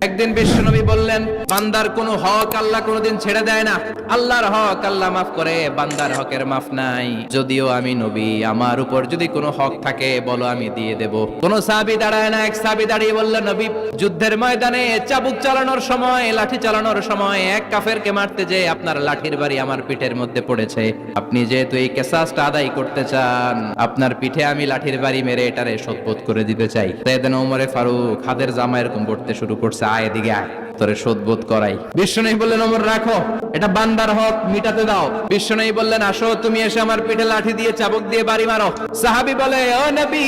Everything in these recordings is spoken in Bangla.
একদিন বিশ্বনবী বললেন, বান্দার কোনো হক আল্লাহ কোনোদিন ছেড়ে দেয় না। আল্লাহর হক আল্লাহ মাফ করে, বান্দার হকের মাফ নাই। যদিও আমি নবী, আমার উপর যদি কোনো হক থাকে বলো, আমি দিয়ে দেব। কোন সাহাবী দাঁড়ায় না। এক সাহাবী দাঁড়িয়ে বললেন, নবী, যুদ্ধের ময়দানে চাবুক চালানোর সময়, লাঠি চালানোর সময় এক কাফেরকে মারতে যে আপনার লাঠির বাড়ি আমার পিঠের মধ্যে পড়েছে। আপনি যেহেতু এই কেসাসটা আদায় করতে চান, আপনার পিঠে আমি লাঠির বাড়ি মেরে এটারে শোধবোধ করে দিতে চাই। সাইয়েদনা ওমরে ফারুক হাতের জামা এরকম পড়তে শুরু করছে, আয় এদিকে আয়, তোরে শোধবোধ করাই। বিশ্বনবী বললেন, ওমর রাখো, এটা বান্দার হক, মিটাতে দাও। বিশ্বনবী বললেন, আসো, তুমি এসে আমার পিঠে লাঠি দিয়ে চাবুক দিয়ে বাড়ি মারো। সাহাবী বলে, ও নবী,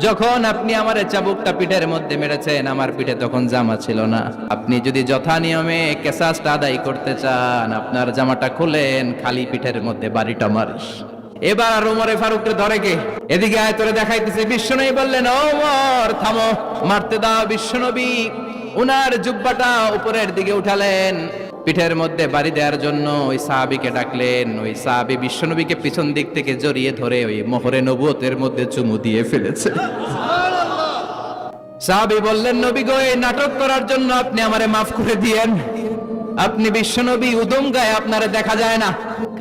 যখন আপনি আমার চাবুকটা পিঠের মধ্যে মেরেছেন, আমার পিঠে তখন জামা ছিল না। আপনি যদি যথা নিয়মে কেসাসটা আদায় করতে চান, আপনার জামাটা খুলেন, খালি পিঠের মধ্যে বাড়িটা মারিস। এবার ওমরে ফারুককে ধরে কে, এদিকে আয়, তোরে দেখাইতেছে। বিশ্বনবী বললেন, ওমর থামো, মারতে দাও। বিশ্বনবী উনার জুব্বাটা উপরের দিকে উঠালেন, পিঠের মধ্যে বাড়ি দেওয়ার জন্য ওই সাহাবীকে ডাকলেন। ওই সাহাবী বিশ্বনবীকে পিছন দিক থেকে জড়িয়ে ধরে ওই মোহরে নবুয়তের মধ্যে চুমু দিয়ে ফেলেছে। সাহাবী বললেন, নবী গো, এই নাটক করার জন্য আপনি আমারে মাফ করে দিয়েন। আপনি বিশ্বনবী, উদম গায়ে আপনারে দেখা যায় না,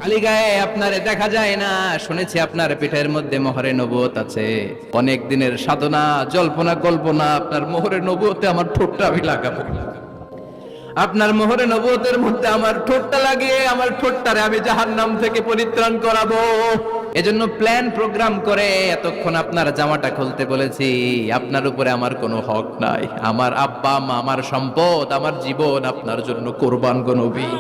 খালি গায়ে আপনারে দেখা যায় না। শুনেছি আপনার পিঠের মধ্যে মোহরে নবুয়ত আছে। অনেক দিনের সাধনা, জল্পনা কল্পনা, আপনার মোহরে নবুয়তে আমার ঠোঁটটা আমি লাগাবো। আপনার মোহরে নবুয়তের মধ্যে আমার ঠোঁটটা লাগিয়ে আমার ঠোঁটটারে আমি জাহান্নাম থেকে পরিত্রাণ করাবো। এজন্য প্ল্যান প্রোগ্রাম করে এতক্ষণ আপনার জামাটা খুলতে বলেছি। আপনার উপরে আমার কোনো হক নাই। আমার আব্বা মা, আমার সম্পদ, আমার জীবন আপনার জন্য কোরবান গো নবী।